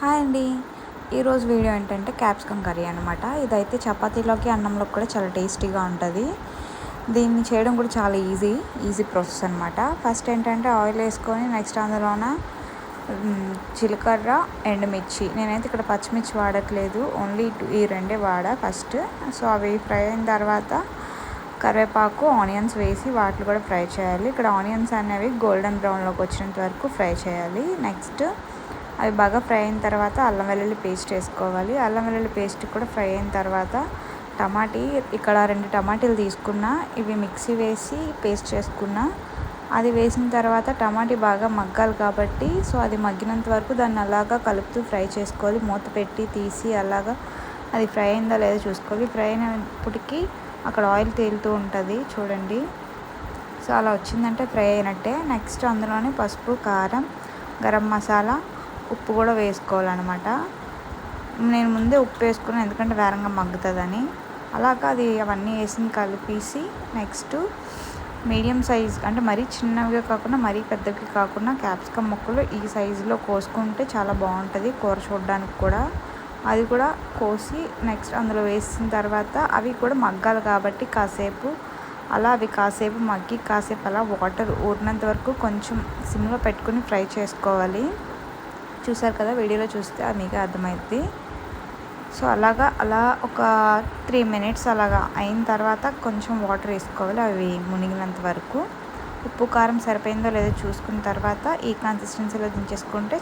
Hi అండి. ఈరోజు video ఏంటంటే క్యాప్సికమ్ కర్రీ అనమాట. ఇదైతే చపాతీలోకి అన్నంలోకి కూడా చాలా టేస్టీగా ఉంటుంది. దీన్ని చేయడం కూడా చాలా ఈజీ ప్రాసెస్ అనమాట. ఫస్ట్ ఏంటంటే ఆయిల్ వేసుకొని నెక్స్ట్ అందులోన జీలకర్ర, ఎండుమిర్చి, నేనైతే ఇక్కడ పచ్చిమిర్చి వాడట్లేదు, ఓన్లీ ఈ రెండే వాడా ఫస్ట్. సో అవి ఫ్రై అయిన తర్వాత కరివేపాకు, ఆనియన్స్ వేసి వాటిని కూడా ఫ్రై చేయాలి. ఇక్కడ ఆనియన్స్ అనేవి గోల్డెన్ బ్రౌన్లోకి వచ్చినంత వరకు ఫ్రై చేయాలి. నెక్స్ట్ అవి బాగా ఫ్రై అయిన తర్వాత అల్లం వెల్లుల్లి పేస్ట్ వేసుకోవాలి. అల్లం వెల్లుల్లి పేస్ట్ కూడా ఫ్రై అయిన తర్వాత ఇక్కడ 2 టమాటీలు తీసుకున్నా, ఇవి మిక్సీ వేసి పేస్ట్ చేసుకున్నా. అది వేసిన తర్వాత టమాటీ బాగా మగ్గాలి కాబట్టి సో అది మగ్గినంత వరకు దాన్ని అలాగా కలుపుతూ ఫ్రై చేసుకోవాలి. మూత పెట్టి తీసి అలాగా అది ఫ్రై అయిందా లేదో చూసుకోవాలి. ఫ్రై అయినప్పటికీ అక్కడ ఆయిల్ తేలుతూ ఉంటుంది చూడండి. సో అలా వచ్చిందంటే ఫ్రై అయినట్టే. నెక్స్ట్ అందులోనే పసుపు, కారం, గరం మసాలా, ఉప్పు కూడా వేసుకోవాలన్నమాట. నేను ముందే ఉప్పు వేసుకున్నాను ఎందుకంటే వేరంగా మగ్గుతుందని. అలాగా అది అవన్నీ వేసి కలిపేసి నెక్స్ట్ మీడియం సైజ్, అంటే మరీ చిన్నవిగా కాకుండా మరీ పెద్దవి కాకుండా క్యాప్సికమ్ ముక్కలు ఈ సైజులో కోసుకుంటే చాలా బాగుంటుంది కూర చూడడానికి కూడా. అది కూడా కోసి నెక్స్ట్ అందులో వేసిన తర్వాత అవి కూడా మగ్గాలి కాబట్టి అవి కాసేపు మగ్గి కాసేపు అలా వాటర్ ఊరినంత వరకు కొంచెం సిమ్లో పెట్టుకుని ఫ్రై చేసుకోవాలి. చూసారు కదా, వీడియోలో చూస్తే అది మీకు అర్థమవుతుంది. సో అలా ఒక 3 minutes అలాగా అయిన తర్వాత కొంచెం వాటర్ వేసుకోవాలి, అవి మునిగినంత వరకు. ఉప్పు కారం సరిపోయిందో లేదో చూసుకున్న తర్వాత ఈ కన్సిస్టెన్సీలో దించేసుకుంటే